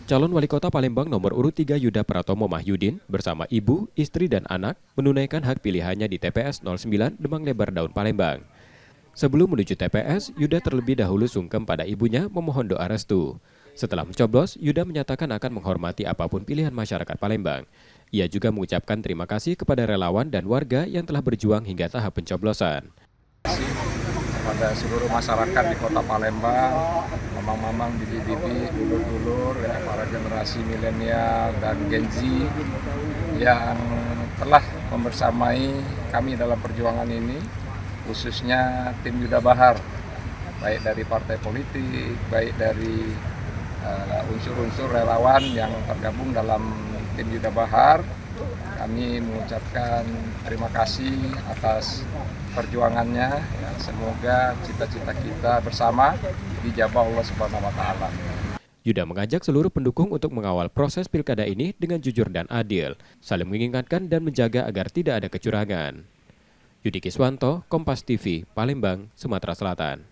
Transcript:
Calon Wali Kota Palembang nomor urut 3 Yuda Pratomo Mahyudin bersama ibu, istri, dan anak menunaikan hak pilihannya di TPS 09 Demang Lebar Daun Palembang. Sebelum menuju TPS, Yuda terlebih dahulu sungkem pada ibunya memohon doa restu. Setelah mencoblos, Yuda menyatakan akan menghormati apapun pilihan masyarakat Palembang. Ia juga mengucapkan terima kasih kepada relawan dan warga yang telah berjuang hingga tahap pencoblosan. Pada seluruh masyarakat di Kota Palembang, mamang-mamang, bibi-bibi, dulur-dulur, ya, para generasi milenial dan Gen Z yang telah membersamai kami dalam perjuangan ini, khususnya tim Yuda Bahar, baik dari partai politik, baik dari unsur-unsur relawan yang tergabung dalam tim Yuda Bahar. Kami mengucapkan terima kasih atas perjuangannya. Ya, semoga cita-cita kita bersama dijabah Allah Subhanahu wa Ta'ala. Yuda mengajak seluruh pendukung untuk mengawal proses pilkada ini dengan jujur dan adil, saling mengingatkan dan menjaga agar tidak ada kecurangan. Yudi Kiswanto, Kompas TV, Palembang, Sumatera Selatan.